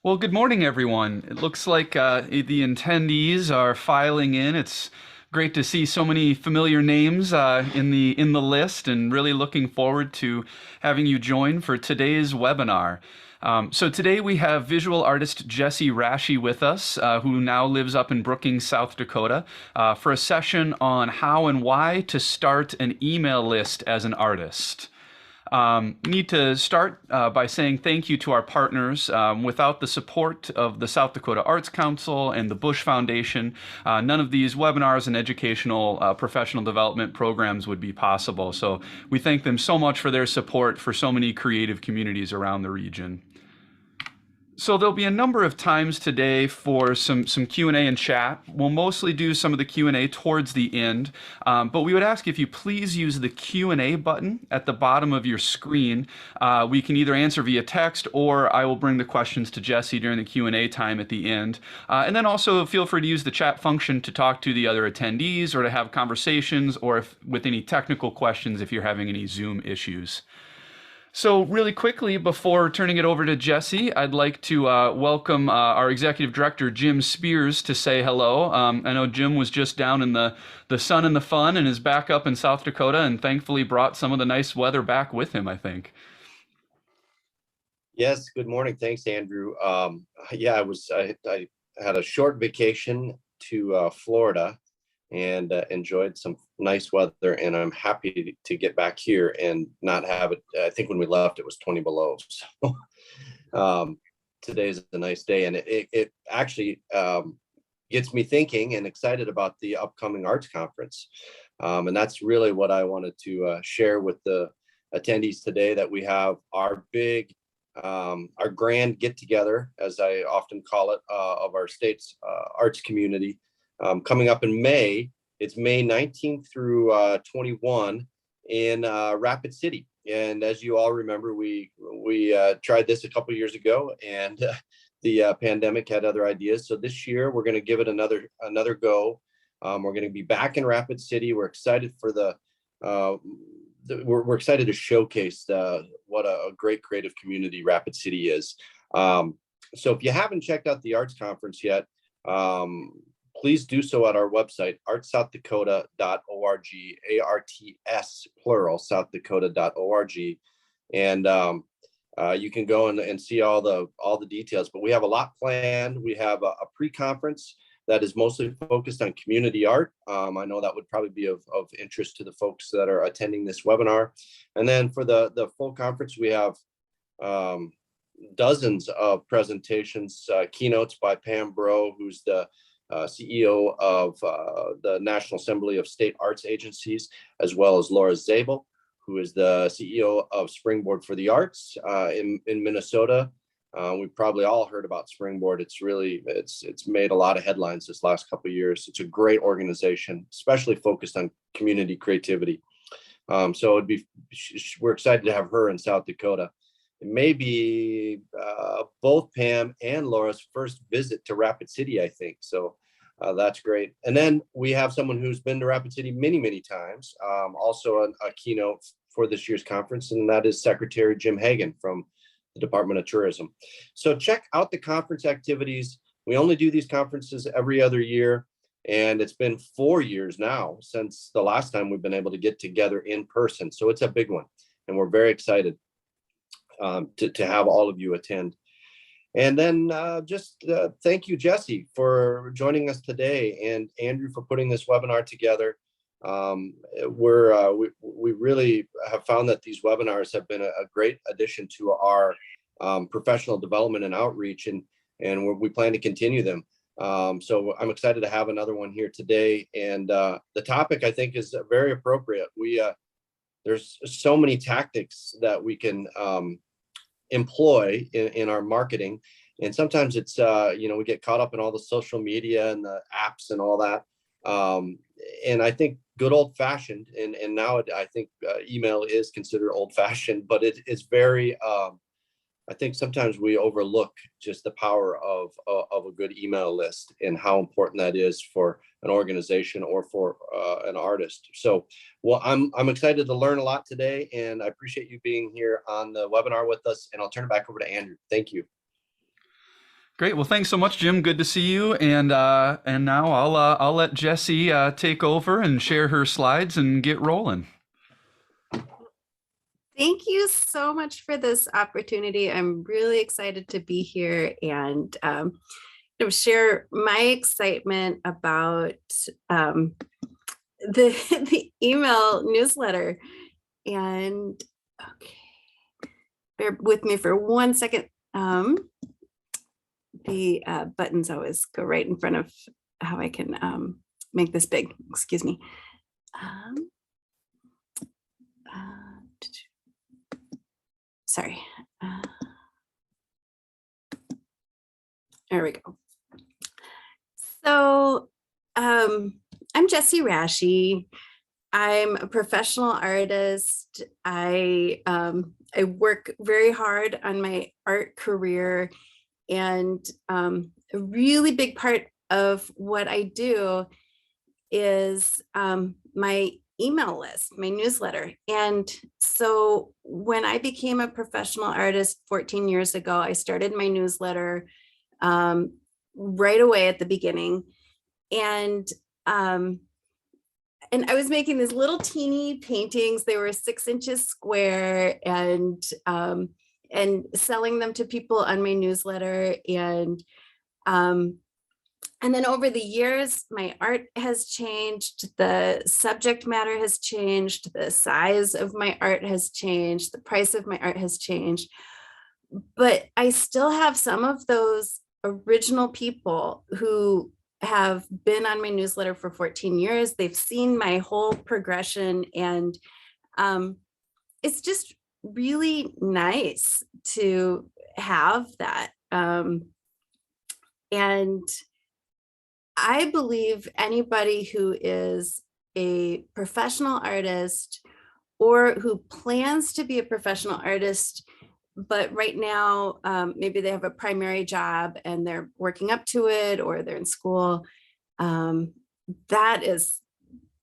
Well, good morning, everyone. It looks like the attendees are filing in. It's great to see so many familiar names in the list, and really looking forward to having you join for today's webinar. So today we have visual artist Jessie Rashi with us, who now lives up in Brookings, South Dakota, for a session on how and why to start an email list as an artist. Need to start by saying thank you to our partners. Without the support of the South Dakota Arts Council and the Bush Foundation, none of these webinars and educational professional development programs would be possible. So we thank them so much for their support for so many creative communities around the region. So there'll be a number of times today for some Q&A and chat. We'll mostly do some of the Q&A towards the end, but we would ask if you please use the Q&A button at the bottom of your screen. We can either answer via text, or I will bring the questions to Jessie during the Q&A time at the end. And then also feel free to use the chat function to talk to the other attendees or to have conversations, or if with any technical questions if you're having any Zoom issues. So really quickly, before turning it over to Jessie, I'd like to welcome our Executive Director, Jim Spears, to say hello. I know Jim was just down in the sun and the fun and is back up in South Dakota, and thankfully brought some of the nice weather back with him, I think. Yes, good morning. Thanks, Andrew. Yeah, I had a short vacation to Florida and enjoyed some nice weather, and I'm happy to get back here and not have it. I think when we left, it was 20 below. So today's a nice day, and it actually gets me thinking and excited about the upcoming arts conference. And that's really what I wanted to share with the attendees today, that we have our our grand get together, as I often call it, of our state's arts community, coming up in May. It's May 19th through 21 in Rapid City. And as you all remember, we tried this a couple years ago, and the pandemic had other ideas. So this year we're going to give it another go. We're going to be back in Rapid City. We're excited for we're excited to showcase what a great creative community Rapid City is. So if you haven't checked out the arts conference yet, please do so at our website, artsouthdakota.org, ARTS plural, southdakota.org. And you can go and see all the details, but we have a lot planned. We have a pre-conference that is mostly focused on community art. I know that would probably be of interest to the folks that are attending this webinar. And then for the full conference, we have dozens of presentations, keynotes by Pam Bro, who's the CEO of the National Assembly of State Arts Agencies, as well as Laura Zabel, who is the CEO of Springboard for the Arts in Minnesota. We've probably all heard about Springboard. It's made a lot of headlines this last couple of years. It's a great organization, especially focused on community creativity. So we're excited to have her in South Dakota. It may be both Pam and Laura's first visit to Rapid City, I think. So that's great. And then we have someone who's been to Rapid City many, many times, also a keynote for this year's conference, and that is Secretary Jim Hagan from the Department of Tourism. So check out the conference activities. We only do these conferences every other year, and it's been 4 years now since the last time we've been able to get together in person. So it's a big one, and we're very excited to have all of you attend. And then thank you, Jessie, for joining us today, and Andrew for putting this webinar together. We really have found that these webinars have been a great addition to our professional development and outreach, and we plan to continue them. So I'm excited to have another one here today, and the topic I think is very appropriate. There's so many tactics that we can employ in our marketing, and sometimes it's we get caught up in all the social media and the apps and all that. And I think good old fashioned, and now I think email is considered old fashioned, but it's very, I think sometimes we overlook just the power of a good email list and how important that is for an organization or for an artist. So, well, I'm excited to learn a lot today, and I appreciate you being here on the webinar with us, and I'll turn it back over to Andrew. Thank you. Great. Well, thanks so much, Jim. Good to see you. And now I'll let Jessie take over and share her slides and get rolling. Thank you so much for this opportunity. I'm really excited to be here and share my excitement about the email newsletter. And okay, bear with me for 1 second. The buttons always go right in front of how I can make this big. Excuse me. Sorry. There we go. So I'm Jessie Rashi. I'm a professional artist. I work very hard on my art career, and a really big part of what I do is my email list, my newsletter. And so when I became a professional artist 14 years ago, I started my newsletter right away at the beginning. And I was making these little teeny paintings. They were 6 inches square, and selling them to people on my newsletter. And then over the years, my art has changed, the subject matter has changed, the size of my art has changed, the price of my art has changed. But I still have some of those original people who have been on my newsletter for 14 years. They've seen my whole progression, and it's just really nice to have that. And I believe anybody who is a professional artist or who plans to be a professional artist, but right now maybe they have a primary job and they're working up to it, or they're in school, that is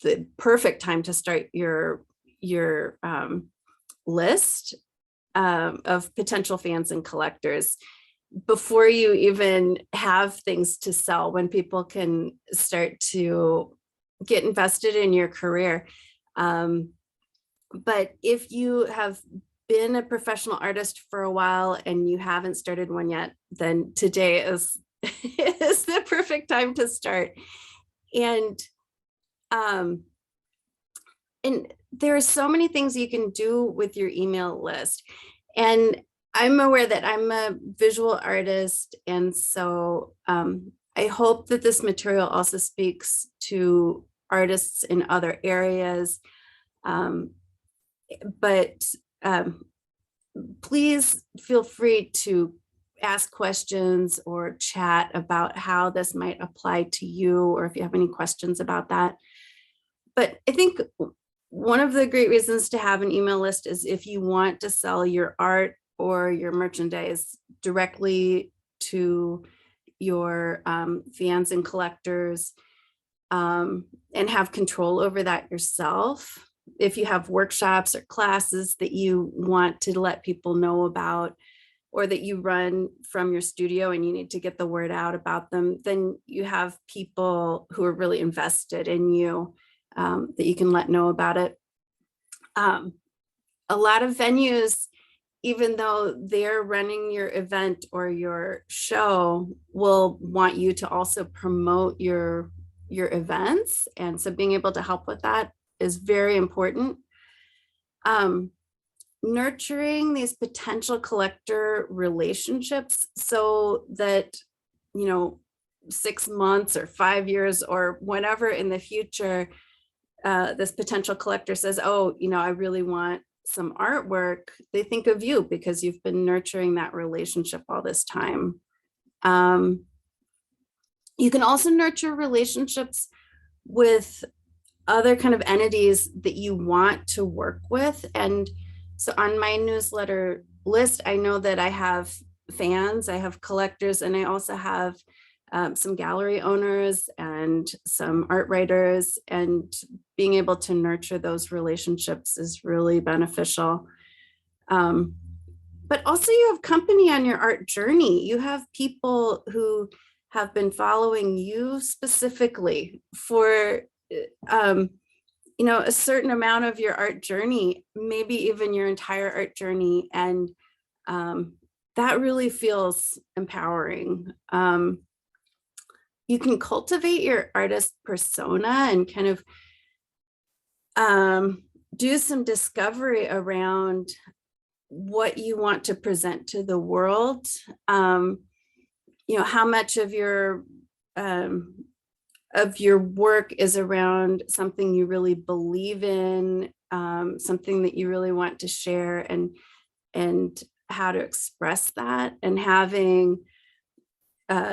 the perfect time to start your list of potential fans and collectors before you even have things to sell, when people can start to get invested in your career. But if you have been a professional artist for a while and you haven't started one yet, then today is is the perfect time to start. And there are so many things you can do with your email list. And I'm aware that I'm a visual artist, and so I hope that this material also speaks to artists in other areas. But please feel free to ask questions or chat about how this might apply to you, or if you have any questions about that. But I think one of the great reasons to have an email list is if you want to sell your art or your merchandise directly to your fans and collectors, and have control over that yourself. If you have workshops or classes that you want to let people know about, or that you run from your studio and you need to get the word out about them, then you have people who are really invested in you, that you can let know about it. A lot of venues, even though they're running your event or your show, will want you to also promote your events. And so being able to help with that is very important. Nurturing these potential collector relationships so that, 6 months or 5 years or whenever in the future, this potential collector says, oh, I really want some artwork, they think of you because you've been nurturing that relationship all this time. You can also nurture relationships with other kind of entities that you want to work with. And so on my newsletter list, I know that I have fans, I have collectors, and I also have some gallery owners and some art writers, and being able to nurture those relationships is really beneficial. but also you have company on your art journey. You have people who have been following you specifically for a certain amount of your art journey, maybe even your entire art journey. And that really feels empowering. You can cultivate your artist persona and kind of do some discovery around what you want to present to the world. How much of your work is around something you really believe in, something that you really want to share, and how to express that. And having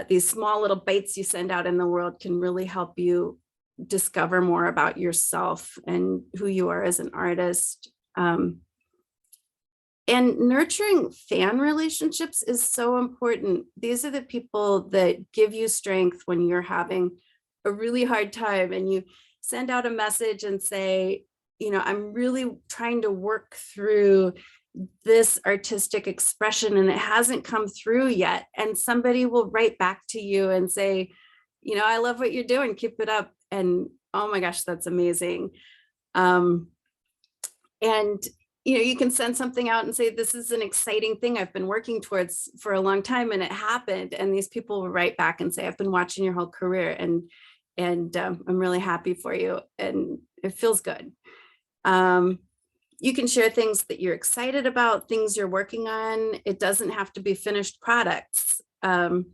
these small little bites you send out in the world can really help you discover more about yourself and who you are as an artist. And nurturing fan relationships is so important. These are the people that give you strength when you're having a really hard time, and you send out a message and say, I'm really trying to work through this artistic expression and it hasn't come through yet. And somebody will write back to you and say, I love what you're doing, keep it up. And oh my gosh, that's amazing. And you can send something out and say, this is an exciting thing I've been working towards for a long time and it happened. And these people will write back and say, I've been watching your whole career and I'm really happy for you. And it feels good. You can share things that you're excited about, things you're working on. It doesn't have to be finished products. And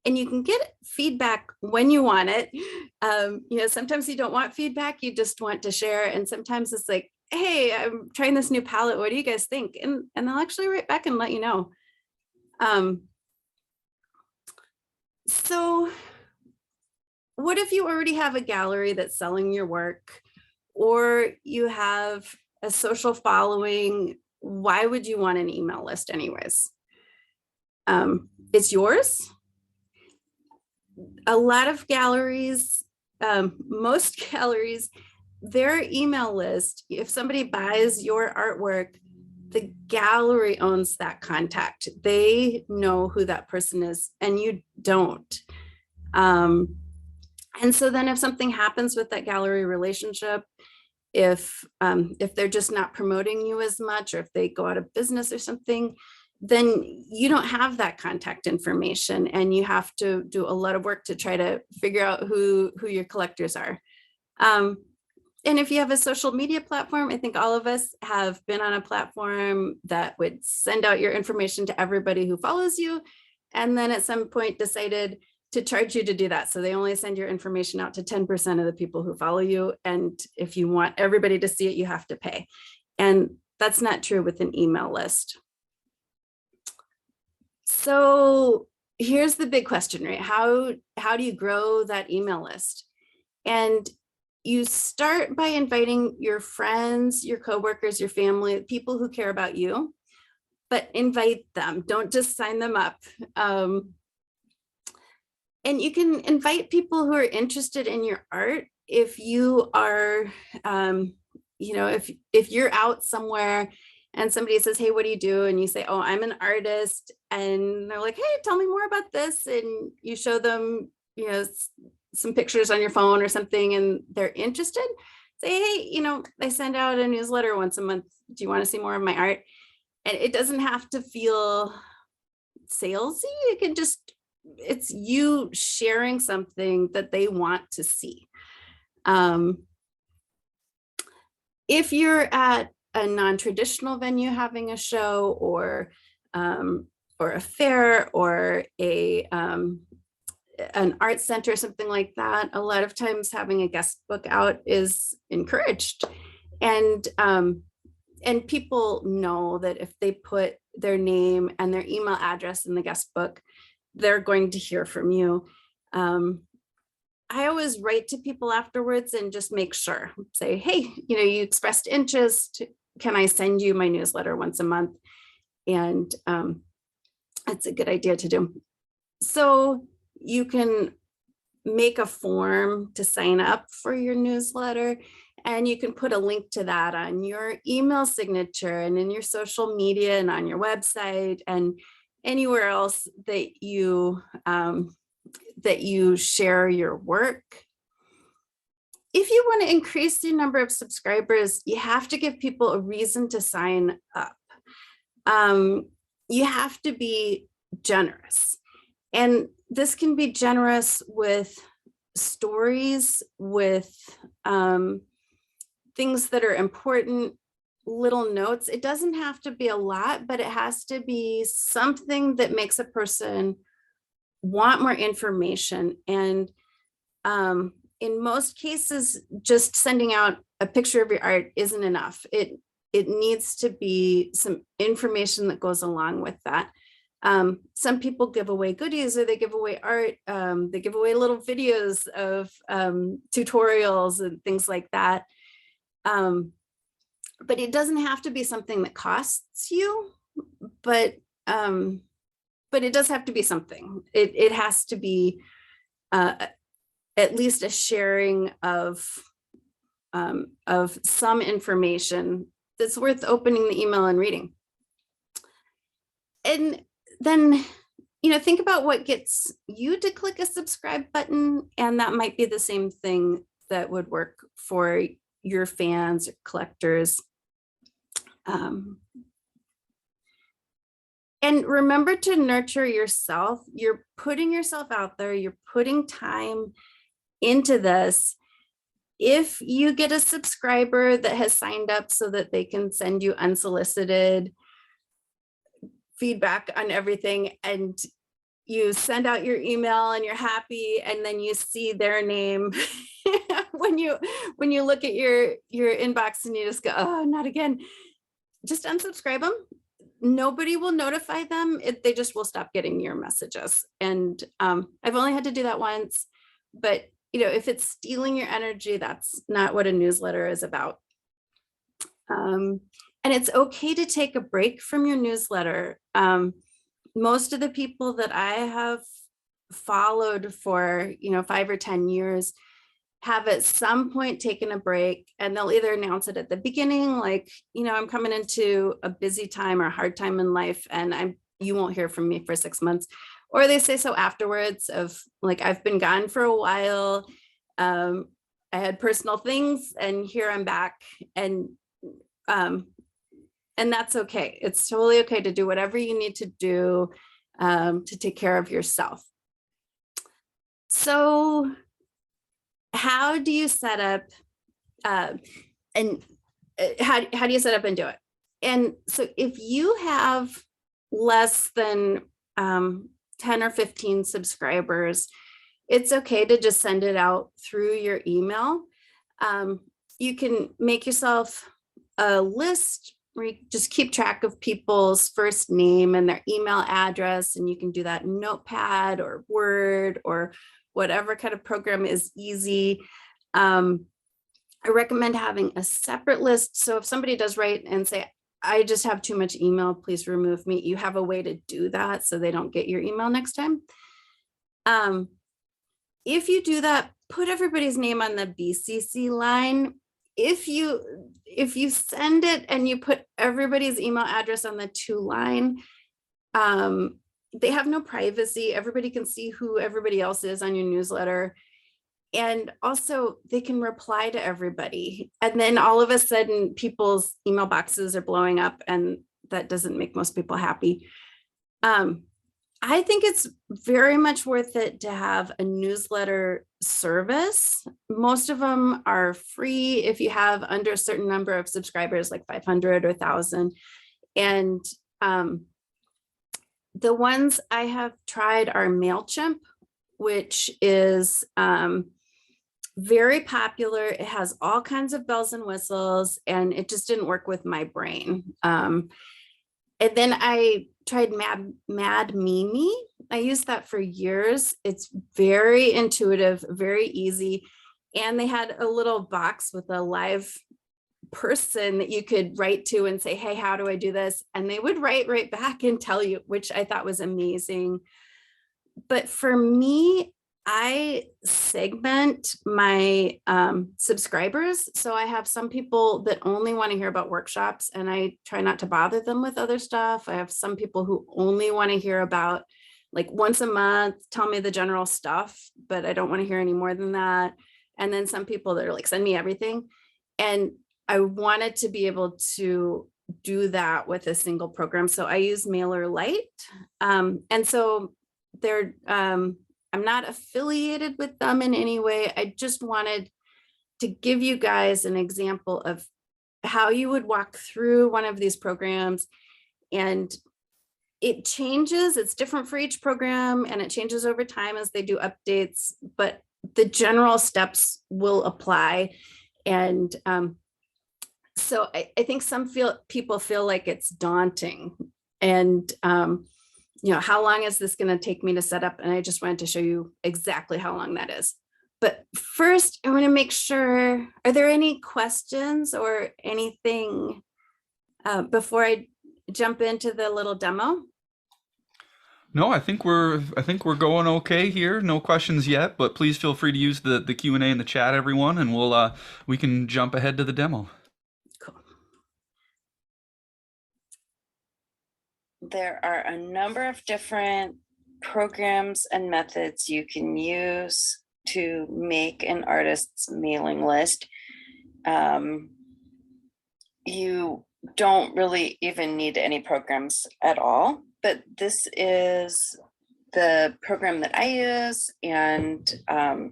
you can get feedback when you want it. Sometimes you don't want feedback, you just want to share. And sometimes it's like, hey, I'm trying this new palette. What do you guys think? And they'll actually write back and let you know. So what if you already have a gallery that's selling your work, or you have a social following? Why would you want an email list anyways? It's yours. A lot of galleries, most galleries, their email list, if somebody buys your artwork, the gallery owns that contact. They know who that person is and you don't. And so then if something happens with that gallery relationship, if they're just not promoting you as much, or if they go out of business or something, then you don't have that contact information and you have to do a lot of work to try to figure out who your collectors are. And if you have a social media platform, I think all of us have been on a platform that would send out your information to everybody who follows you, and then at some point decided to charge you to do that. So they only send your information out to 10% of the people who follow you. And if you want everybody to see it, you have to pay. And that's not true with an email list. So here's the big question, right? How do you grow that email list? And you start by inviting your friends, your coworkers, your family, people who care about you, but invite them. Don't just sign them up. And you can invite people who are interested in your art. If you are, if you're out somewhere and somebody says, hey, what do you do? And you say, oh, I'm an artist. And they're like, hey, tell me more about this. And you show them, some pictures on your phone or something, and they're interested. Say, hey, I send out a newsletter once a month. Do you want to see more of my art? And it doesn't have to feel salesy. It can just, it's you sharing something that they want to see. If you're at a non-traditional venue having a show, or a fair, or an art center, something like that, a lot of times having a guest book out is encouraged. And people know that if they put their name and their email address in the guest book, they're going to hear from you. I always write to people afterwards and just make sure, say, hey, you expressed interest. Can I send you my newsletter once a month? And it's a good idea to do. So you can make a form to sign up for your newsletter, And you can put a link to that on your email signature and in your social media and on your website and anywhere else that you share your work. If you want to increase the number of subscribers, you have to give people a reason to sign up. You have to be generous. And this can be generous with stories, with things that are important, little notes. It doesn't have to be a lot, but it has to be something that makes a person want more information. And in most cases, just sending out a picture of your art isn't enough. It needs to be some information that goes along with that. Some people give away goodies, or they give away art. They give away little videos of tutorials and things like that. But it doesn't have to be something that costs you, but it does have to be something. It has to be at least a sharing of some information that's worth opening the email and reading. And then, think about what gets you to click a subscribe button, and that might be the same thing that would work for your fans or collectors. And remember to nurture yourself. You're putting yourself out there. You're putting time into this. If you get a subscriber that has signed up so that they can send you unsolicited feedback on everything, and you send out your email and you're happy, and then you see their name when you look at your inbox and you just go, oh, not again, just unsubscribe them. Nobody will notify them. They just will stop getting your messages. And I've only had to do that once, but if it's stealing your energy, that's not what a newsletter is about. And it's okay to take a break from your newsletter. Most of the people that I have followed for 5 or 10 years have at some point taken a break, and they'll either announce it at the beginning, like, I'm coming into a busy time or a hard time in life, and you won't hear from me for 6 months. Or they say so afterwards, of like, I've been gone for a while. I had personal things, and here I'm back. And that's okay. It's totally okay to do whatever you need to do to take care of yourself. So how do you set up how do you set up and do it? And so if you have less than 10 or 15 subscribers, it's okay to just send it out through your email. You can make yourself a list where you just keep track of people's first name and their email address, and you can do that in Notepad or Word or whatever kind of program is easy. I recommend having a separate list. So if somebody does write and say, I just have too much email, please remove me, you have a way to do that so they don't get your email next time. If you do that, put everybody's name on the BCC line. If you send it and you put everybody's email address on the to line, they have no privacy. Everybody can see who everybody else is on your newsletter. And also they can reply to everybody. And then all of a sudden people's email boxes are blowing up, and that doesn't make most people happy. I think it's very much worth it to have a newsletter service. Most of them are free if you have under a certain number of subscribers, like 500 or 1,000. And the ones I have tried are MailChimp, which is very popular. It has all kinds of bells and whistles, and it just didn't work with my brain. And then I tried Mad Mimi. I used that for years. It's very intuitive, very easy. And they had a little box with a live person that you could write to and say, hey, how do I do this? And they would write right back and tell you, which I thought was amazing. But for me, I segment my subscribers. So I have some people that only want to hear about workshops, and I try not to bother them with other stuff. I have some people who only want to hear about, like, once a month, tell me the general stuff, but I don't want to hear any more than that. And then some people that are like, send me everything. And I wanted to be able to do that with a single program. So I use MailerLite. And so they're, I'm not affiliated with them in any way. I just wanted to give you guys an example of how you would walk through one of these programs. And it changes, it's different for each program, and it changes over time as they do updates, but the general steps will apply. And so I think some people feel like it's daunting. And you know, how long is this going to take me to set up? And I just wanted to show you exactly how long that is. But first, I want to make sure, are there any questions or anything before I jump into the little demo? No, I think we're going okay here. No questions yet, but please feel free to use the Q&A in the chat, everyone, and we can jump ahead to the demo. Cool. There are a number of different programs and methods you can use to make an artist's mailing list. You don't really even need any programs at all, but this is the program that I use, and I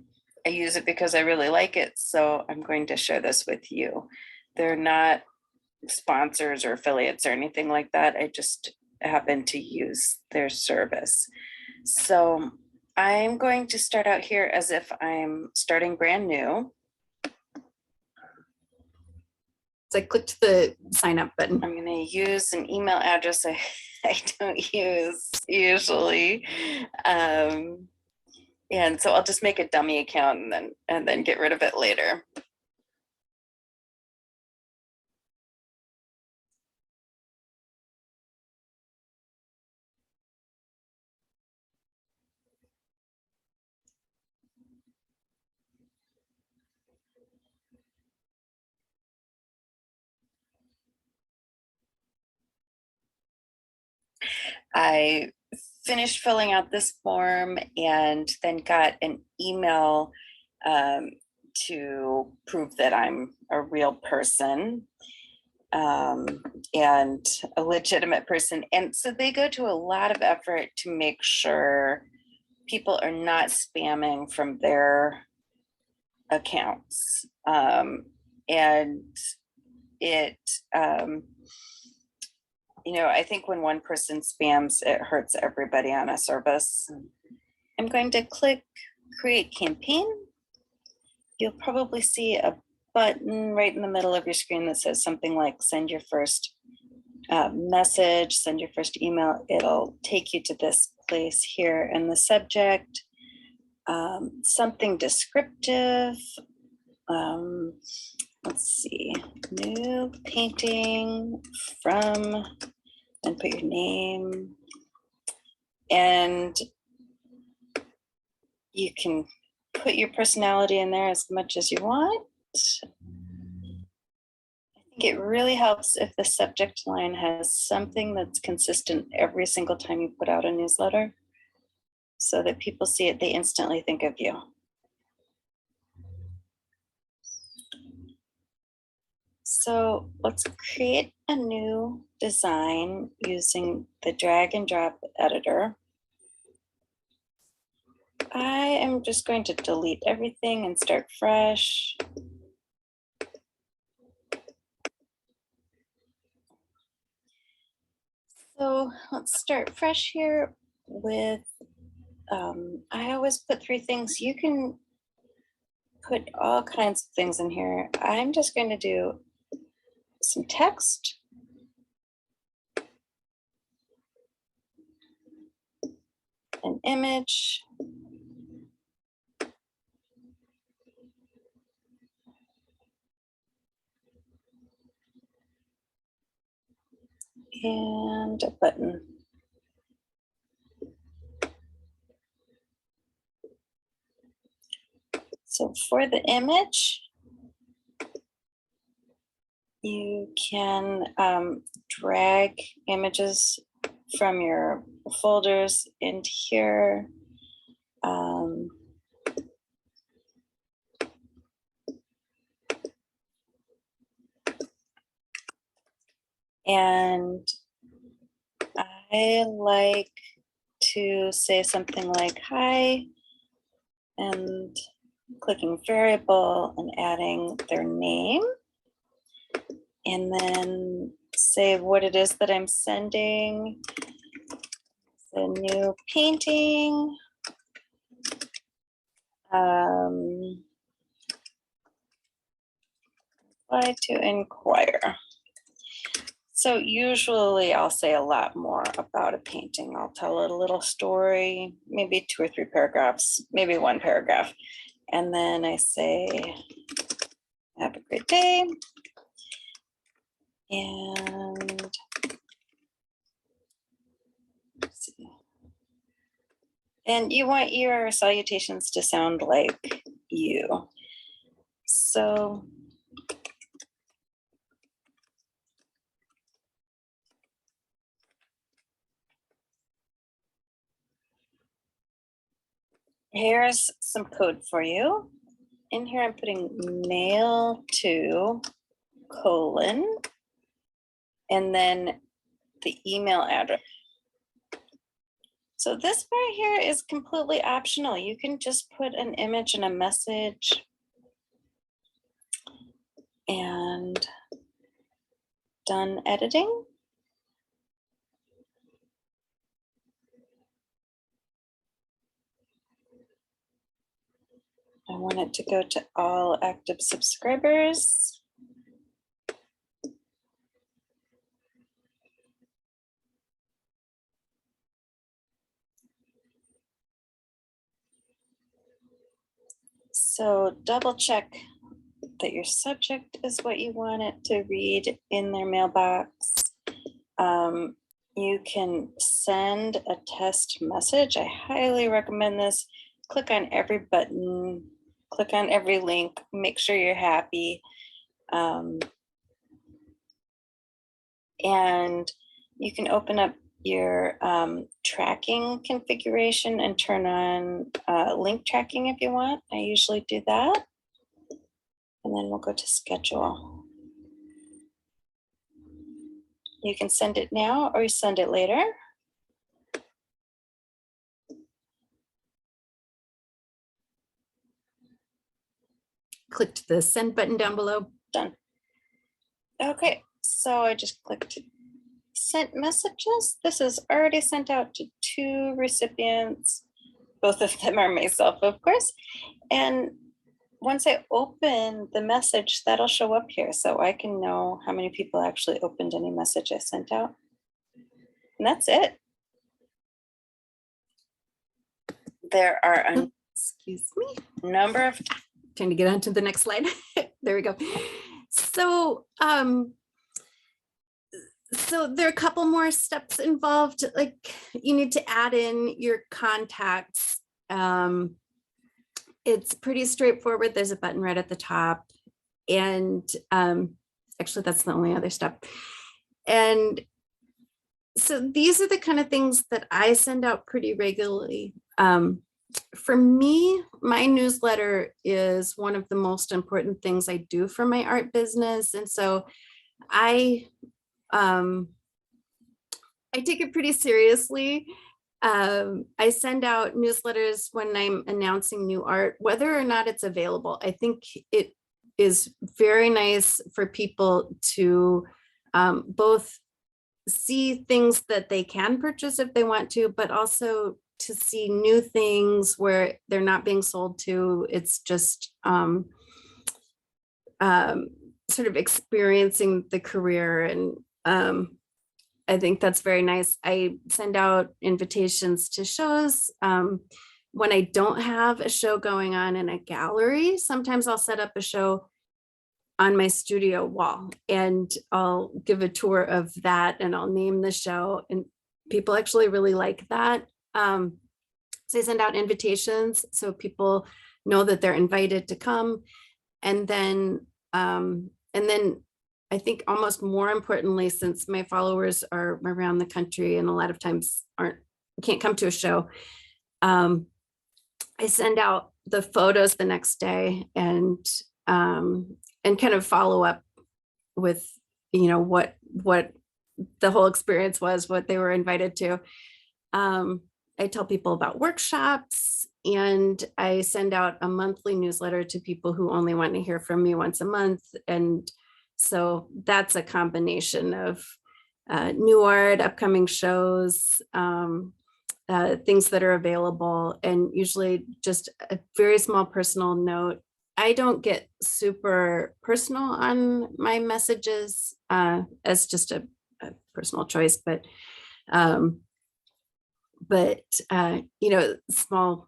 use it because I really like it. So I'm going to share this with you. They're not sponsors or affiliates or anything like that. I just happen to use their service. So I'm going to start out here as if I'm starting brand new. So I clicked the sign up button. I'm going to use an email address I don't use usually. And so I'll just make a dummy account and then get rid of it later. I finished filling out this form and then got an email to prove that I'm a real person and a legitimate person. And so they go to a lot of effort to make sure people are not spamming from their accounts. And it, you know, I think when one person spams, it hurts everybody on a service. I'm going to click Create Campaign. You'll probably see a button right in the middle of your screen that says something like send your first message, send your first email. It'll take you to this place here in the subject. Something descriptive. Let's see, new painting from, and put your name, and you can put your personality in there as much as you want. I think it really helps if the subject line has something that's consistent every single time you put out a newsletter, so that people see it, they instantly think of you. So let's create a new design using the drag and drop editor. I am just going to delete everything and start fresh. So let's start fresh here with, I always put 3 things. You can put all kinds of things in here. I'm just going to do some text. An image. And a button. So for the image, you can drag images from your folders into here. And I like to say something like hi, and clicking variable and adding their name, and then say what it is that I'm sending. The new painting. Apply to inquire. So usually I'll say a lot more about a painting. I'll tell it a little story, maybe 2 or 3 paragraphs, maybe 1 paragraph. And then I say, have a great day. And let's see. And you want your salutations to sound like you. So here's some code for you. In here, I'm putting mail to : and then the email address. So this part here is completely optional. You can just put an image and a message. And done editing. I want it to go to all active subscribers. So double check that your subject is what you want it to read in their mailbox. You can send a test message. I highly recommend this. Click on every button, click on every link, make sure you're happy. And you can open up your tracking configuration and turn on link tracking if you want. I usually do that. And then we'll go to schedule. You can send it now or you send it later. Click the send button down below. Done. Okay, so I just clicked sent messages. This is already sent out to 2 recipients. Both of them are myself, of course. And once I open the message, that'll show up here so I can know how many people actually opened any message I sent out. And that's it. There are a Excuse me. number of Trying to get on to the next slide. There we go. So, so there are a couple more steps involved. Like you need to add in your contacts. It's pretty straightforward. There's a button right at the top. And actually, that's the only other step. And so these are the kind of things that I send out pretty regularly. For me, my newsletter is one of the most important things I do for my art business. And so I take it pretty seriously. I send out newsletters when I'm announcing new art, whether or not it's available. I think it is very nice for people to both see things that they can purchase if they want to, but also to see new things where they're not being sold to. It's just sort of experiencing the career. And I think that's very nice. I send out invitations to shows. When I don't have a show going on in a gallery, sometimes I'll set up a show on my studio wall and I'll give a tour of that and I'll name the show, and people actually really like that. So I send out invitations so people know that they're invited to come. And then I think almost more importantly, since my followers are around the country and a lot of times can't come to a show, I send out the photos the next day and kind of follow up with, what the whole experience was, what they were invited to. I tell people about workshops, and I send out a monthly newsletter to people who only want to hear from me once a month. And so that's a combination of new art, upcoming shows, things that are available, and usually just a very small personal note. I don't get super personal on my messages as just a personal choice, but small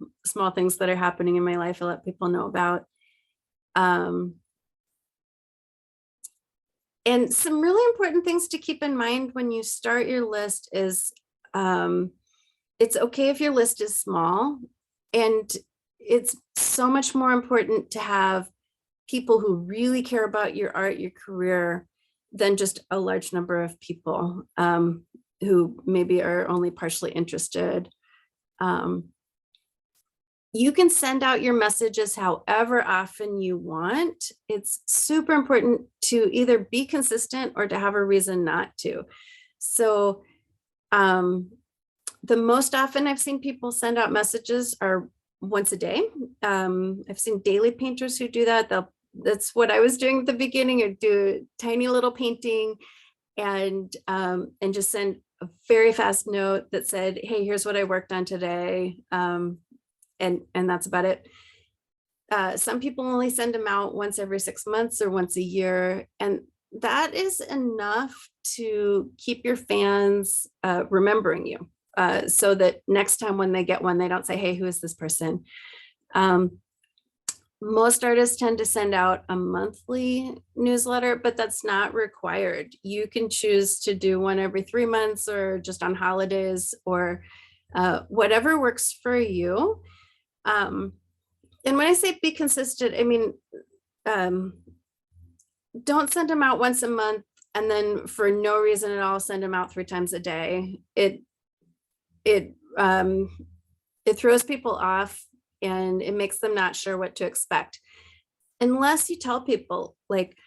things that are happening in my life, I let people know about. And some really important things to keep in mind when you start your list is it's okay if your list is small, and it's so much more important to have people who really care about your art, your career, than just a large number of people who maybe are only partially interested. You can send out your messages however often you want. It's super important to either be consistent or to have a reason not to. So the most often I've seen people send out messages are once a day. I've seen daily painters who do that. That's what I was doing at the beginning, or do a tiny little painting and just send a very fast note that said, hey, here's what I worked on today. And that's about it. Some people only send them out once every 6 months or once a year. And that is enough to keep your fans remembering you, so that next time when they get one, they don't say, hey, who is this person? Most artists tend to send out a monthly newsletter, but that's not required. You can choose to do one every 3 months or just on holidays, or whatever works for you. And when I say be consistent, I mean, don't send them out once a month and then for no reason at all send them out 3 times a day. It throws people off, and it makes them not sure what to expect. Unless you tell people, like,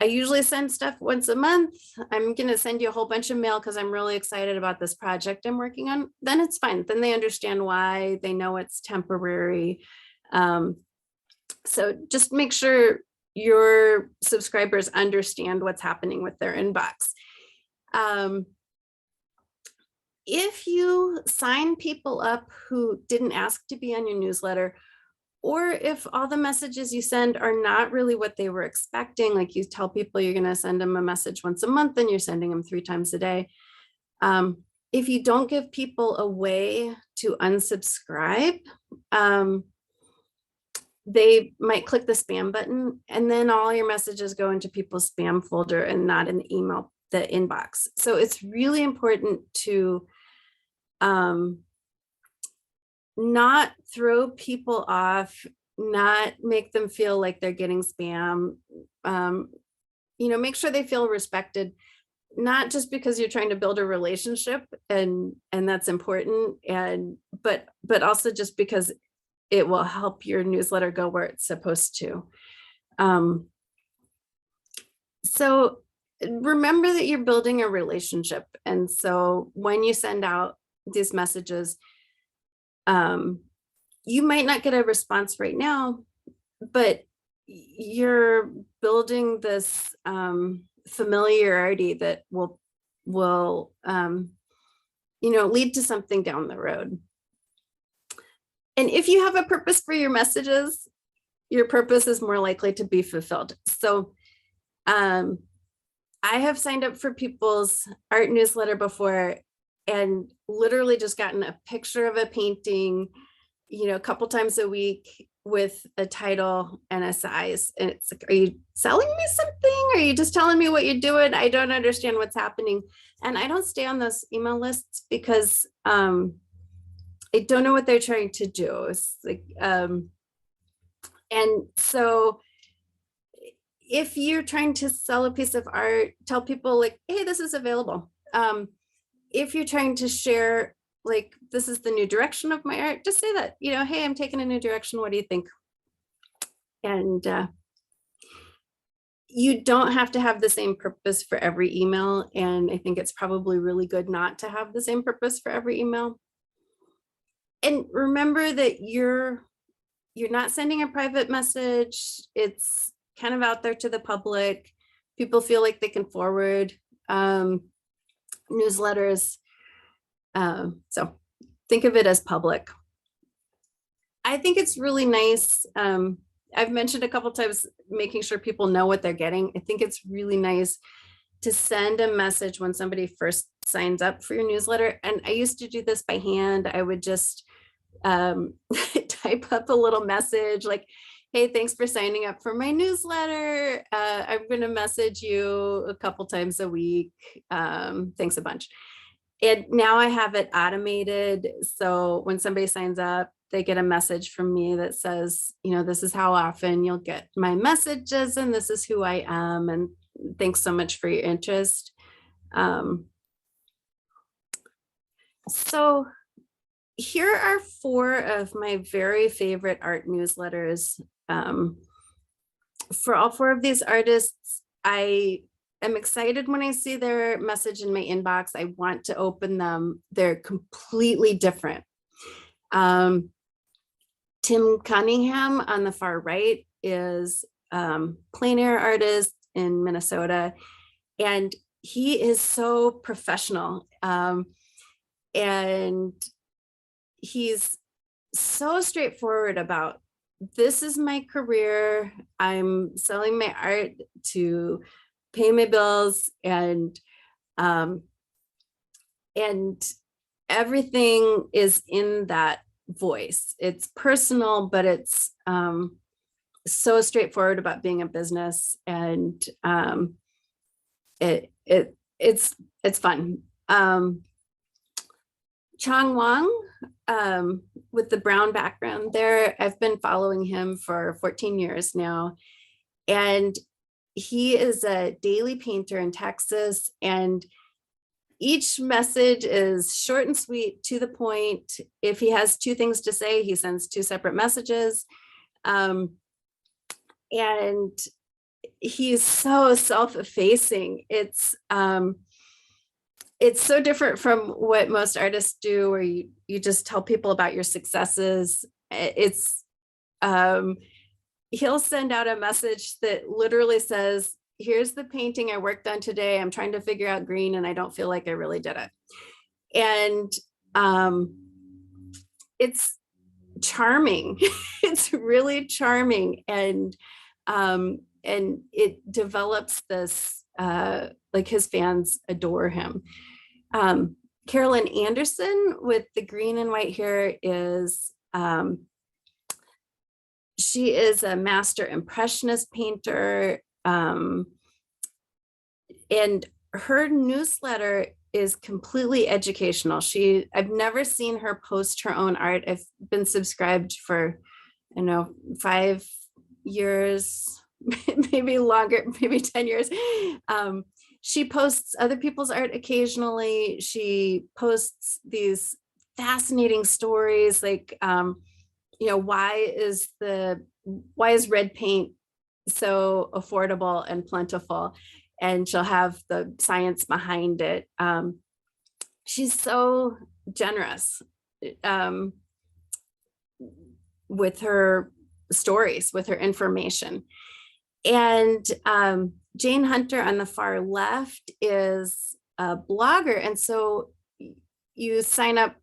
I usually send stuff once a month. I'm going to send you a whole bunch of mail because I'm really excited about this project I'm working on. Then it's fine. Then they understand why. They know it's temporary. So just make sure your subscribers understand what's happening with their inbox. If you sign people up who didn't ask to be on your newsletter, or if all the messages you send are not really what they were expecting, like you tell people you're going to send them a message once a month and you're sending them 3 times a day. If you don't give people a way to unsubscribe, they might click the spam button, and then all your messages go into people's spam folder and not in the inbox. So it's really important to not throw people off, not make them feel like they're getting spam. Make sure they feel respected, not just because you're trying to build a relationship, and that's important, but also just because it will help your newsletter go where it's supposed to. So remember that you're building a relationship. And so when you send out these messages, you might not get a response right now, but you're building this familiarity that will lead to something down the road. And if you have a purpose for your messages, your purpose is more likely to be fulfilled. So I have signed up for people's art newsletter before and literally just gotten a picture of a painting, a couple times a week with a title and a size. And it's like, are you selling me something? Are you just telling me what you're doing? I don't understand what's happening. And I don't stay on those email lists because I don't know what they're trying to do. It's like, And so if you're trying to sell a piece of art, tell people like, hey, this is available. If you're trying to share, like, this is the new direction of my art, just say that, you know, hey, I'm taking a new direction. What do you think? And you don't have to have the same purpose for every email. And I think it's probably really good not to have the same purpose for every email. And remember that you're not sending a private message. It's kind of out there to the public. People feel like they can forward newsletters. So think of it as public. I think it's really nice. I've mentioned a couple times making sure people know what they're getting. I think it's really nice to send a message when somebody first signs up for your newsletter. And I used to do this by hand. I would just type up a little message like, hey, thanks for signing up for my newsletter. I'm going to message you a couple times a week. Thanks a bunch. And now I have it automated. So when somebody signs up, they get a message from me that says, you know, this is how often you'll get my messages and this is who I am. And thanks so much for your interest. So here are 4 of my very favorite art newsletters. For all 4 of these artists, I am excited when I see their message in my inbox. I want to open them. They're completely different. Tim Cunningham on the far right is plein air artist in Minnesota, and he is so professional. And he's so straightforward about, this is my career. I'm selling my art to pay my bills, and everything is in that voice. It's personal, but it's so straightforward about being a business, and it's fun. Chong Wang, with the brown background there, I've been following him for 14 years now. And he is a daily painter in Texas. And each message is short and sweet, to the point. If he has 2 things to say, he sends 2 separate messages. And he's so self-effacing. It's so different from what most artists do, where you just tell people about your successes. He'll send out a message that literally says, here's the painting I worked on today. I'm trying to figure out green and I don't feel like I really did it. And it's charming. It's really charming. And it develops this, like, his fans adore him. Carolyn Anderson with the green and white hair is, she is a master impressionist painter. And her newsletter is completely educational. I've never seen her post her own art. I've been subscribed for, 5 years, maybe longer, maybe 10 years. She posts other people's art occasionally. She posts these fascinating stories, like, why is red paint so affordable and plentiful? And she'll have the science behind it. She's so generous with her stories, with her information. And Jane Hunter on the far left is a blogger. And so you sign up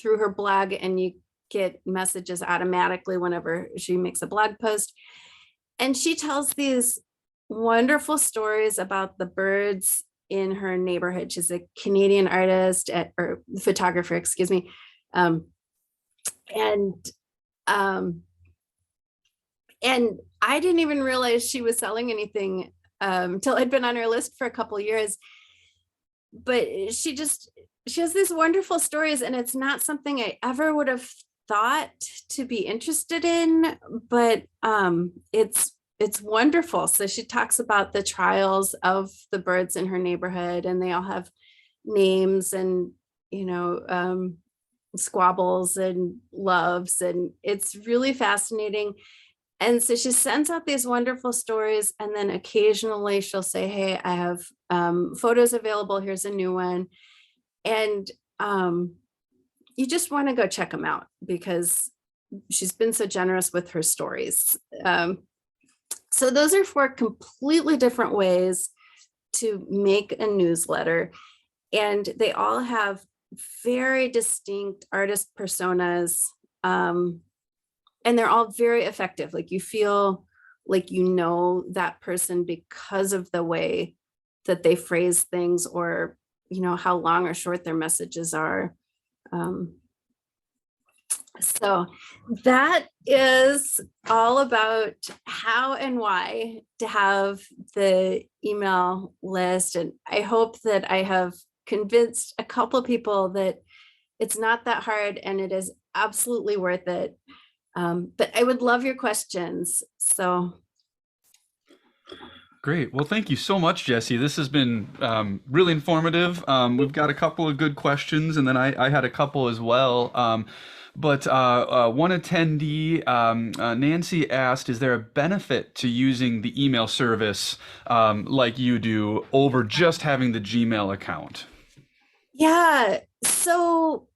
through her blog and you get messages automatically whenever she makes a blog post. And she tells these wonderful stories about the birds in her neighborhood. She's a Canadian artist or photographer, excuse me. And I didn't even realize she was selling anything until I'd been on her list for a couple of years. But she has these wonderful stories, and it's not something I ever would have thought to be interested in, but it's wonderful. So she talks about the trials of the birds in her neighborhood, and they all have names and, squabbles and loves, and it's really fascinating. And so she sends out these wonderful stories, and then occasionally she'll say, hey, I have photos available, here's a new one. And you just want to go check them out because she's been so generous with her stories. So those are 4 completely different ways to make a newsletter, and they all have very distinct artist personas, and they're all very effective. Like, you feel like you know that person because of the way that they phrase things, or how long or short their messages are. So that is all about how and why to have the email list. And I hope that I have convinced a couple people that it's not that hard and it is absolutely worth it. But I would love your questions. So. Great. Well, thank you so much, Jessie. This has been really informative. We've got a couple of good questions, and then I had a couple as well. But one attendee, Nancy, asked, is there a benefit to using the email service like you do over just having the Gmail account? Yeah. So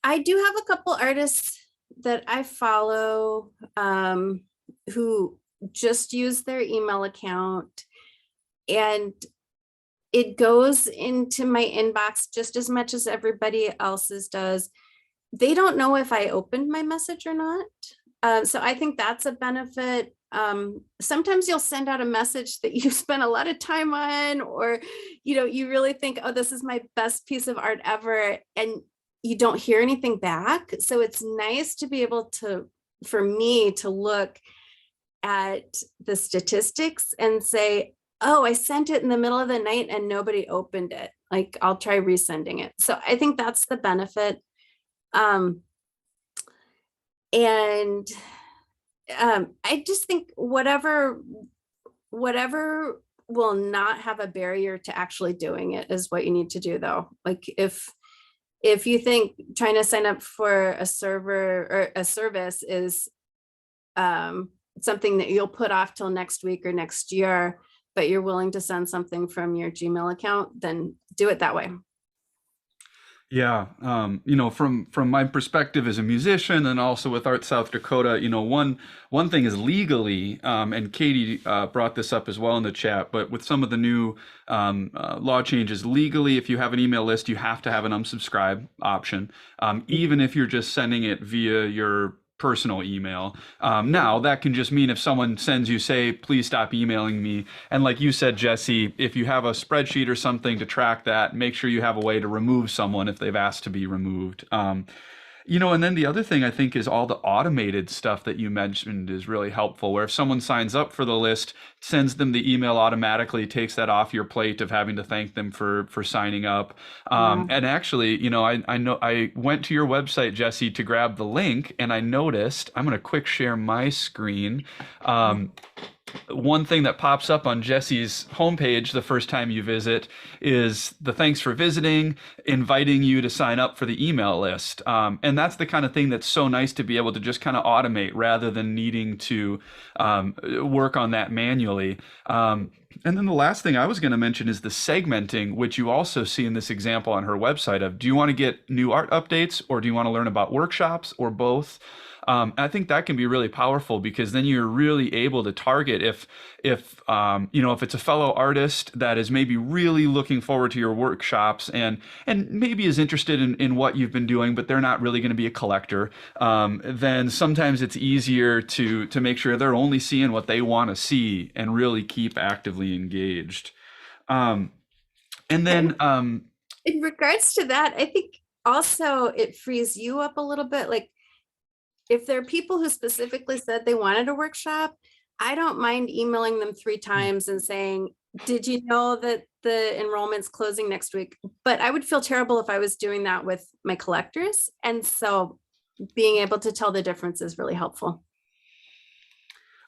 I do have a couple artists that I follow who just use their email account, and it goes into my inbox just as much as everybody else's does. They don't know if I opened my message or not. So I think that's a benefit. Sometimes you'll send out a message that you spent a lot of time on, or, you really think, oh, this is my best piece of art ever, and you don't hear anything back. So it's nice to be able to, for me, to look at the statistics and say, oh, I sent it in the middle of the night and nobody opened it. Like, I'll try resending it. So I think that's the benefit. And I just think whatever will not have a barrier to actually doing it is what you need to do, though. Like, if you think trying to sign up for a server or a service is something that you'll put off till next week or next year, but you're willing to send something from your Gmail account, then do it that way. Yeah, from my perspective as a musician, and also with Art South Dakota, one thing is legally, and Katie brought this up as well in the chat, but with some of the new law changes, legally, if you have an email list, you have to have an unsubscribe option, even if you're just sending it via your personal email. Now, that can just mean if someone sends you, say, please stop emailing me. And like you said, Jessie, if you have a spreadsheet or something to track that, make sure you have a way to remove someone if they've asked to be removed. And then the other thing I think is all the automated stuff that you mentioned is really helpful, where if someone signs up for the list, sends them the email automatically, takes that off your plate of having to thank them for signing up. And actually, I know I went to your website, Jessie, to grab the link, and I noticed, I'm going to quick share my screen. One thing that pops up on Jessie's homepage the first time you visit is the thanks for visiting, inviting you to sign up for the email list. And that's the kind of thing that's so nice to be able to just kind of automate rather than needing to work on that manually. And then the last thing I was going to mention is the segmenting, which you also see in this example on her website of, do you want to get new art updates, or do you want to learn about workshops, or both? I think that can be really powerful, because then you're really able to target if it's a fellow artist that is maybe really looking forward to your workshops and maybe is interested in what you've been doing, but they're not really going to be a collector. Then sometimes it's easier to make sure they're only seeing what they want to see and really keep actively engaged. And then in regards to that, I think also it frees you up a little bit. Like, if there are people who specifically said they wanted a workshop, I don't mind emailing them 3 times and saying, did you know that the enrollment's closing next week? But I would feel terrible if I was doing that with my collectors. And so being able to tell the difference is really helpful.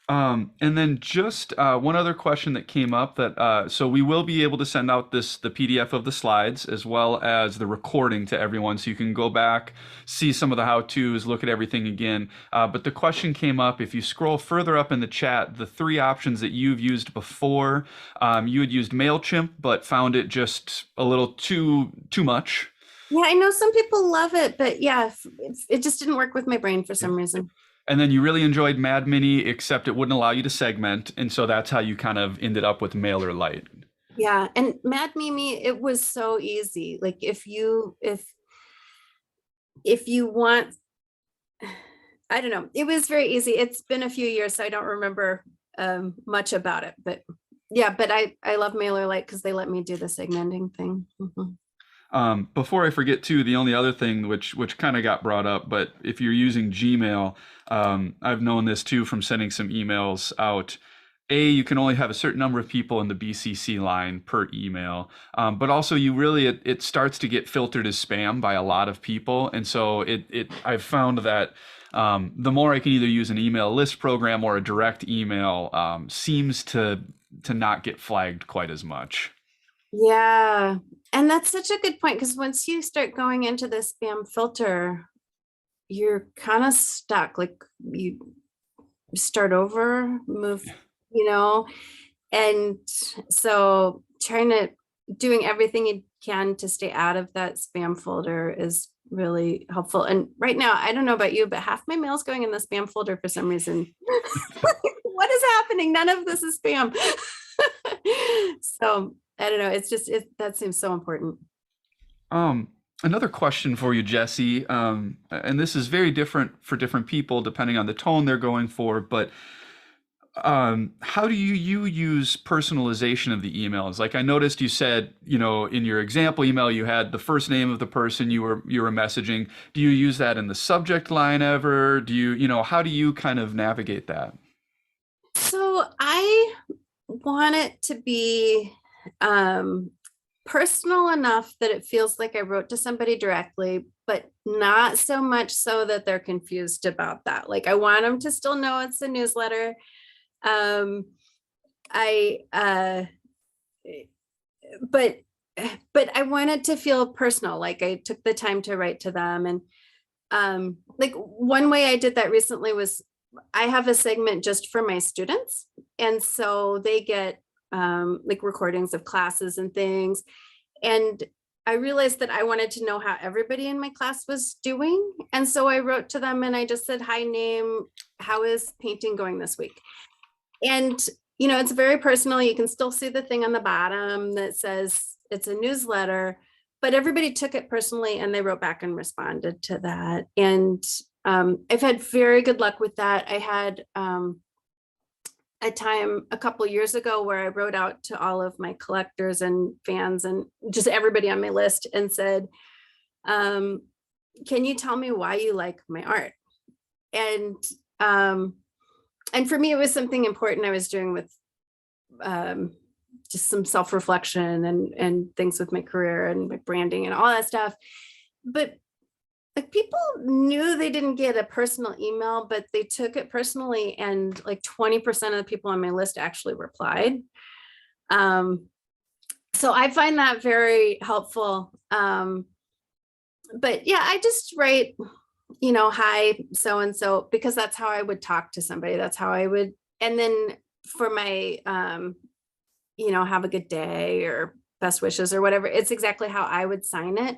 And then just one other question that came up that so we will be able to send out the PDF of the slides as well as the recording to everyone, so you can go back, see some of the how-tos, look at everything again. But the question came up, if you scroll further up in the chat, the 3 options that you've used before, you had used MailChimp, but found it just a little too much. Yeah, I know some people love it, but yeah, it just didn't work with my brain for some reason. And then you really enjoyed Mad Mini, except it wouldn't allow you to segment. And so that's how you kind of ended up with MailerLite. Yeah, and Mad Mimi, it was so easy. Like if you want, I don't know, it was very easy. It's been a few years, so I don't remember much about it. But yeah, but I love MailerLite because they let me do the segmenting thing. Before I forget too, the only other thing which kind of got brought up, but if you're using Gmail, I've known this too from sending some emails out. You can only have a certain number of people in the BCC line per email, but also it starts to get filtered as spam by a lot of people, and so I've found that the more I can either use an email list program or a direct email, seems to not get flagged quite as much. Yeah, and that's such a good point, because once you start going into the spam filter, you're kind of stuck. Like you start over, move, and so doing everything you can to stay out of that spam folder is really helpful. And right now, I don't know about you, but half my mail's going in the spam folder for some reason. What is happening? None of this is spam. So I don't know. It's just, that seems so important. Another question for you, Jessie, and this is very different for different people depending on the tone they're going for, but how do you use personalization of the emails? Like I noticed you said, in your example email, you had the first name of the person you were messaging. Do you use that in the subject line ever? Do you, how do you kind of navigate that? So I want it to be personal enough that it feels like I wrote to somebody directly, but not so much so that they're confused about that. Like I want them to still know it's a newsletter. But I want it to feel personal. Like I took the time to write to them. And like one way I did that recently was I have a segment just for my students. And so they get like recordings of classes and things. And I realized that I wanted to know how everybody in my class was doing. And so I wrote to them and I just said, hi, name, how is painting going this week? And, it's very personal. You can still see the thing on the bottom that says it's a newsletter, but everybody took it personally and they wrote back and responded to that. And I've had very good luck with that. I had a time a couple years ago where I wrote out to all of my collectors and fans and just everybody on my list and said, can you tell me why you like my art? And for me, it was something important I was doing with just some self-reflection and things with my career and my branding and all that stuff. But like people knew they didn't get a personal email, but they took it personally. And like 20% of the people on my list actually replied. So I find that very helpful. But yeah, I just write, hi, so-and-so, because that's how I would talk to somebody. That's how I would. And then for my, have a good day or best wishes or whatever, it's exactly how I would sign it.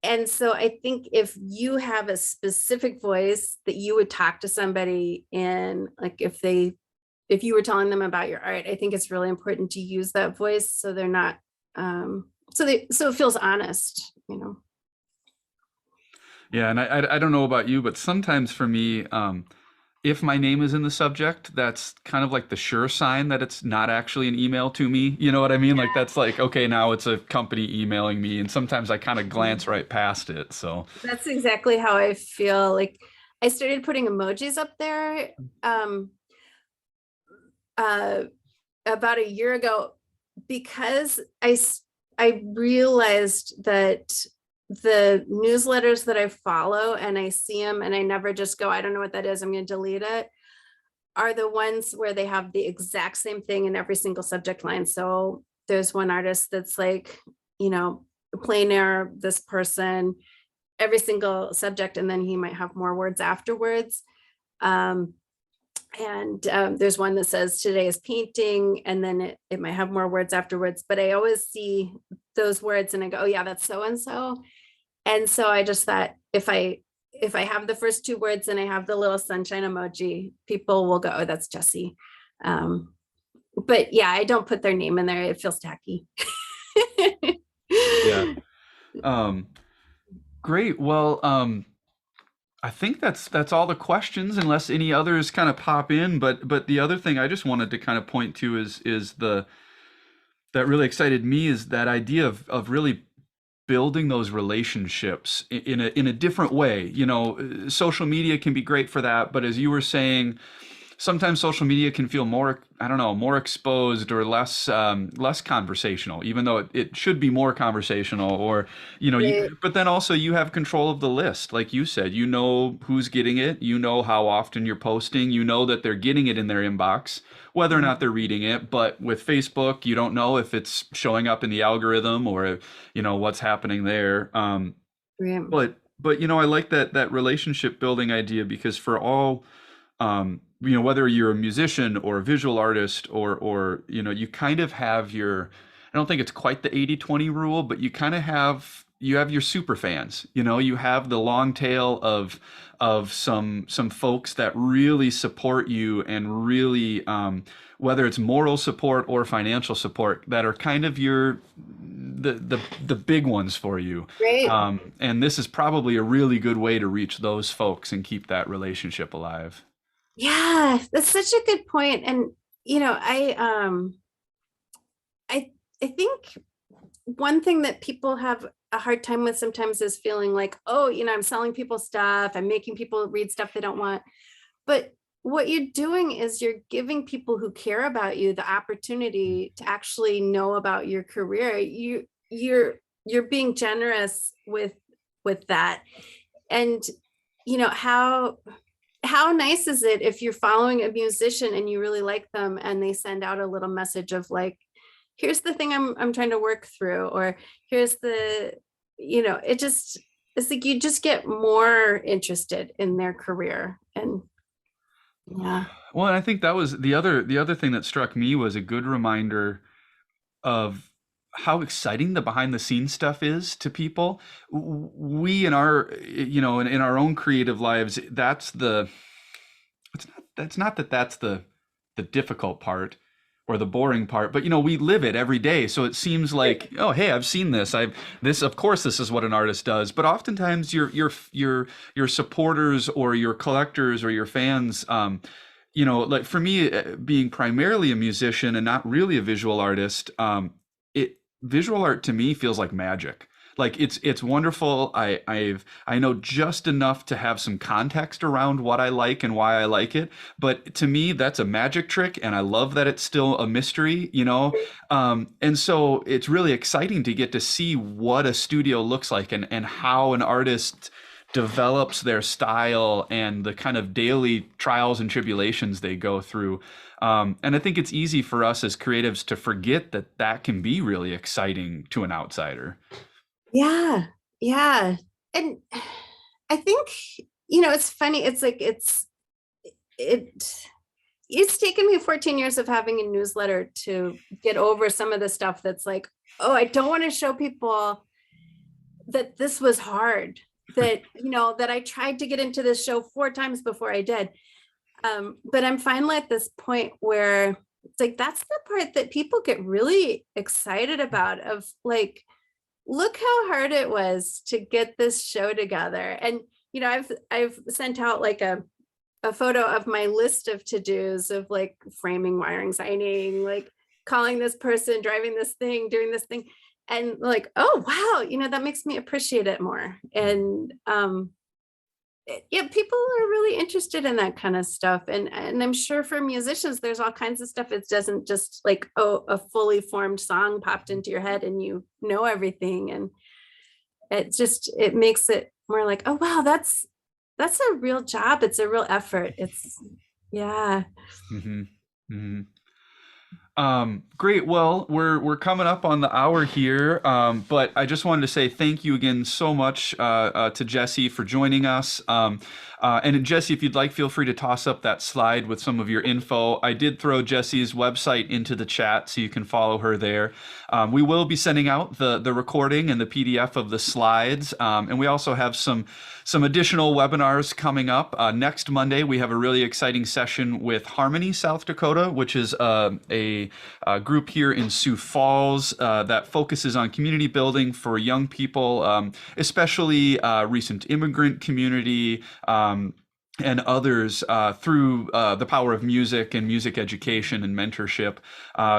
And so I think if you have a specific voice that you would talk to somebody in, like if you were telling them about your art, I think it's really important to use that voice so they're not, so it feels honest, Yeah, and I don't know about you, but sometimes for me, if my name is in the subject, that's kind of like the sure sign that it's not actually an email to me. You know what I mean? Like that's like, okay, now it's a company emailing me, and sometimes I kind of glance right past it. So that's exactly how I feel. Like I started putting emojis up there about a year ago because I realized that the newsletters that I follow and I see them and I never just go, I don't know what that is, I'm going to delete it, are the ones where they have the exact same thing in every single subject line. So there's one artist that's like, plein air, this person, every single subject, and then he might have more words afterwards. There's one that says today is painting, and then it might have more words afterwards, but I always see those words and I go, oh yeah, that's so-and-so. And so I just thought, if I have the first two words and I have the little sunshine emoji, people will go, oh, that's Jessie. But yeah, I don't put their name in there. It feels tacky. Yeah. Great. Well, I think that's all the questions, unless any others kind of pop in. But the other thing I just wanted to kind of point to is that really excited me is that idea of really building those relationships in a different way. Social media can be great for that, but as you were saying, sometimes social media can feel more, I don't know, more exposed or less conversational, even though it should be more conversational. Or Right. but then also you have control of the list, like you said. You know who's getting it. You know how often you're posting. You know that they're getting it in their inbox, whether or not they're reading it. But with Facebook, you don't know if it's showing up in the algorithm or what's happening there. Right. But I like that relationship building idea, because for all whether you're a musician or a visual artist or you kind of have your, I don't think it's quite the 80-20 rule, but you kind of have your super fans. You have the long tail of some folks that really support you, and really whether it's moral support or financial support, that are kind of the big ones for you. Great. And this is probably a really good way to reach those folks and keep that relationship alive. Yeah, that's such a good point. And I think one thing that people have a hard time with sometimes is feeling like, oh, I'm selling people stuff, I'm making people read stuff they don't want. But what you're doing is you're giving people who care about you the opportunity to actually know about your career. You're being generous with that. And how nice is it if you're following a musician and you really like them and they send out a little message of like, here's the thing I'm trying to work through, or here's it's like you just get more interested in their career. And yeah. Well, and I think that was the other thing that struck me was a good reminder of how exciting the behind the scenes stuff is to people. We in our in our own creative lives, that's the difficult part or the boring part, but we live it every day, so it seems like, oh hey, I've seen this, of course this is what an artist does. But oftentimes your supporters or your collectors or your fans, like for me, being primarily a musician and not really a visual artist, visual art to me feels like magic. Like it's wonderful. I know just enough to have some context around what I like and why I like it. But to me, that's a magic trick, and I love that it's still a mystery, And so it's really exciting to get to see what a studio looks like, and how an artist develops their style and the kind of daily trials and tribulations they go through. And I think it's easy for us as creatives to forget that can be really exciting to an outsider. Yeah. Yeah. And I think, it's funny. It's like, it's taken me 14 years of having a newsletter to get over some of the stuff that's like, oh, I don't want to show people that this was hard, that, that I tried to get into this show 4 times before I did. But I'm finally at this point where it's like, that's the part that people get really excited about, of like, look how hard it was to get this show together. And, I've sent out like a photo of my list of to-dos of like framing, wiring, signing, like calling this person, driving this thing, doing this thing. And like, oh, wow, that makes me appreciate it more. And yeah, people are really interested in that kind of stuff. And I'm sure for musicians, there's all kinds of stuff. It doesn't just like, oh, a fully formed song popped into your head and you know everything. And it makes it more like, oh, wow, that's a real job. It's a real effort. Yeah. Mm-hmm. Mm-hmm. Great. Well, we're coming up on the hour here, but I just wanted to say thank you again so much to Jessie for joining us. And Jessie, if you'd like, feel free to toss up that slide with some of your info. I did throw Jessie's website into the chat, so you can follow her there. We will be sending out the recording and the PDF of the slides, and we also have some additional webinars coming up. Next Monday, we have a really exciting session with Harmony, South Dakota, which is a group here in Sioux Falls that focuses on community building for young people, especially recent immigrant community, and others through the power of music and music education and mentorship.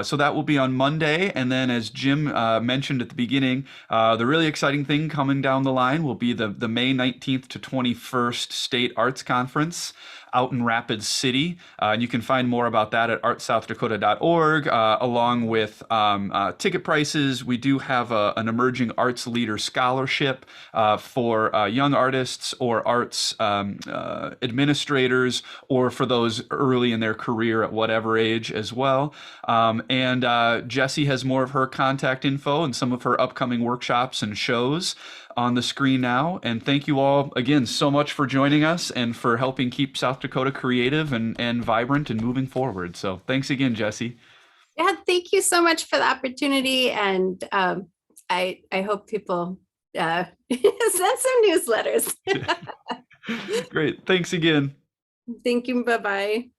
So that will be on Monday. And then, as Jim mentioned at the beginning, the really exciting thing coming down the line will be the May 19th to 21st State Arts Conference out in Rapid City. And you can find more about that at artsouthdakota.org, along with ticket prices. We do have an Emerging Arts Leader Scholarship for young artists or arts administrators, or for those early in their career at whatever age as well. And Jessie has more of her contact info and some of her upcoming workshops and shows on the screen now. And thank you all again so much for joining us and for helping keep South Dakota creative and vibrant and moving forward. So thanks again, Jessie. Yeah, thank you so much for the opportunity. And I hope people send some newsletters. Great. Thanks again. Thank you. Bye-bye.